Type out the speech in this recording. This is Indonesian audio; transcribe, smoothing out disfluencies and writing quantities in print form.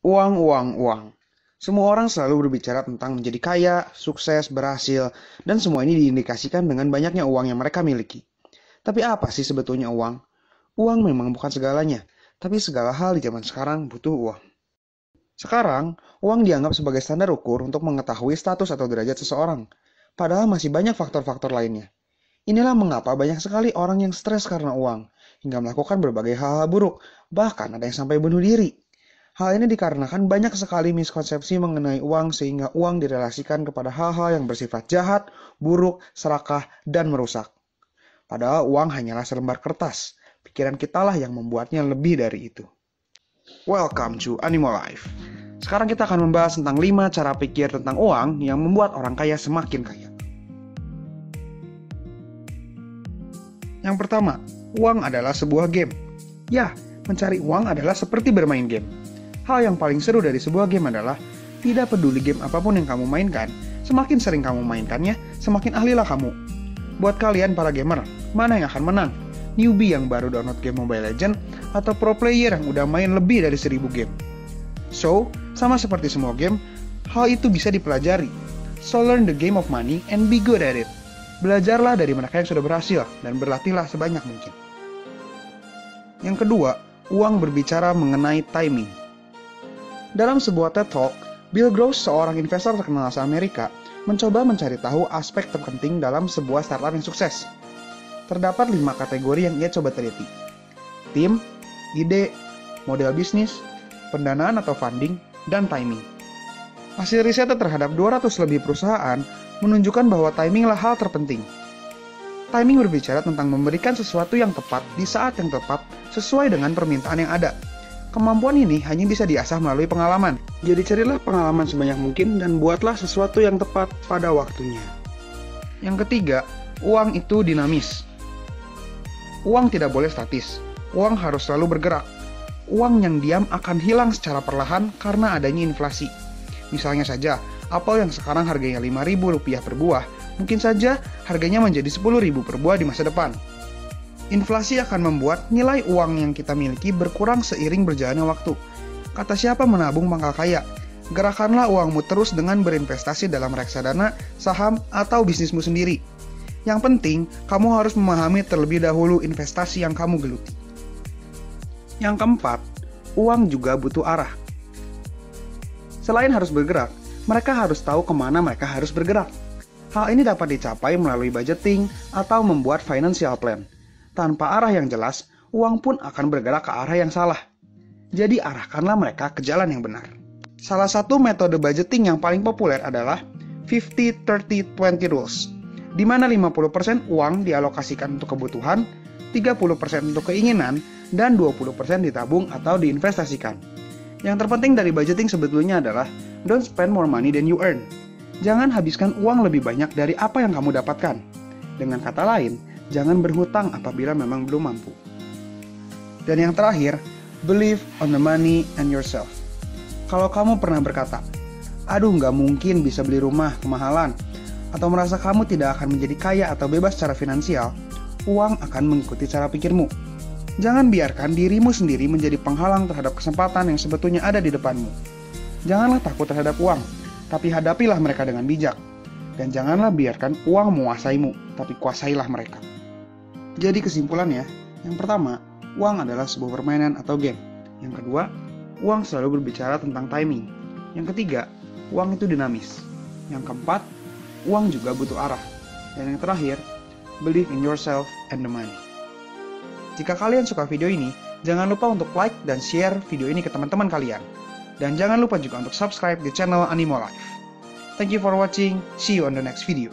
Uang, uang, uang. Semua orang selalu berbicara tentang menjadi kaya, sukses, berhasil, dan semua ini diindikasikan dengan banyaknya uang yang mereka miliki. Tapi apa sih sebetulnya uang? Uang memang bukan segalanya, tapi segala hal di zaman sekarang butuh uang. Sekarang, uang dianggap sebagai standar ukur untuk mengetahui status atau derajat seseorang, padahal masih banyak faktor-faktor lainnya. Inilah mengapa banyak sekali orang yang stres karena uang, hingga melakukan berbagai hal-hal buruk, bahkan ada yang sampai bunuh diri. Hal ini dikarenakan banyak sekali miskonsepsi mengenai uang sehingga uang direlasikan kepada hal-hal yang bersifat jahat, buruk, serakah, dan merusak. Padahal uang hanyalah selembar kertas. Pikiran kitalah yang membuatnya lebih dari itu. Welcome to Animal Life. Sekarang kita akan membahas tentang 5 cara pikir tentang uang yang membuat orang kaya semakin kaya. Yang pertama, uang adalah sebuah game. Ya, mencari uang adalah seperti bermain game. Hal yang paling seru dari sebuah game adalah tidak peduli game apapun yang kamu mainkan, semakin sering kamu mainkannya, semakin ahlilah kamu. Buat kalian para gamer, mana yang akan menang? Newbie yang baru download game Mobile Legends atau pro player yang udah main lebih dari 1000 game? So, sama seperti semua game, hal itu bisa dipelajari. So learn the game of money and be good at it. Belajarlah dari mereka yang sudah berhasil dan berlatihlah sebanyak mungkin. Yang kedua, uang berbicara mengenai timing. Dalam sebuah TED Talk, Bill Gross, seorang investor terkenal asal Amerika, mencoba mencari tahu aspek terpenting dalam sebuah startup yang sukses. Terdapat 5 kategori yang ia coba teliti. Tim, ide, model bisnis, pendanaan atau funding, dan timing. Hasil riset terhadap 200 lebih perusahaan menunjukkan bahwa timinglah hal terpenting. Timing berbicara tentang memberikan sesuatu yang tepat di saat yang tepat sesuai dengan permintaan yang ada. Kemampuan ini hanya bisa diasah melalui pengalaman. Jadi carilah pengalaman sebanyak mungkin dan buatlah sesuatu yang tepat pada waktunya. Yang ketiga, uang itu dinamis. Uang tidak boleh statis. Uang harus selalu bergerak. Uang yang diam akan hilang secara perlahan karena adanya inflasi. Misalnya saja, apel yang sekarang harganya Rp5.000 per buah, mungkin saja harganya menjadi Rp10.000 per buah di masa depan. Inflasi akan membuat nilai uang yang kita miliki berkurang seiring berjalannya waktu. Kata siapa menabung pangkal kaya? Gerakanlah uangmu terus dengan berinvestasi dalam reksadana, saham, atau bisnismu sendiri. Yang penting, kamu harus memahami terlebih dahulu investasi yang kamu geluti. Yang keempat, uang juga butuh arah. Selain harus bergerak, mereka harus tahu kemana mereka harus bergerak. Hal ini dapat dicapai melalui budgeting atau membuat financial plan. Tanpa arah yang jelas, uang pun akan bergerak ke arah yang salah. Jadi arahkanlah mereka ke jalan yang benar. Salah satu metode budgeting yang paling populer adalah 50-30-20 rules, di mana 50% uang dialokasikan untuk kebutuhan, 30% untuk keinginan, dan 20% ditabung atau diinvestasikan. Yang terpenting dari budgeting sebetulnya adalah don't spend more money than you earn. Jangan habiskan uang lebih banyak dari apa yang kamu dapatkan. Dengan kata lain, jangan berhutang apabila memang belum mampu. Dan yang terakhir, believe on the money and yourself. Kalau kamu pernah berkata, aduh nggak mungkin bisa beli rumah kemahalan, atau merasa kamu tidak akan menjadi kaya atau bebas secara finansial, uang akan mengikuti cara pikirmu. Jangan biarkan dirimu sendiri menjadi penghalang terhadap kesempatan yang sebetulnya ada di depanmu. Janganlah takut terhadap uang, tapi hadapilah mereka dengan bijak. Dan janganlah biarkan uang menguasaimu, tapi kuasailah mereka. Jadi kesimpulannya, yang pertama, uang adalah sebuah permainan atau game. Yang kedua, uang selalu berbicara tentang timing. Yang ketiga, uang itu dinamis. Yang keempat, uang juga butuh arah. Dan yang terakhir, believe in yourself and the money. Jika kalian suka video ini, jangan lupa untuk like dan share video ini ke teman-teman kalian. Dan jangan lupa juga untuk subscribe di channel Animal Life. Thank you for watching. See you on the next video.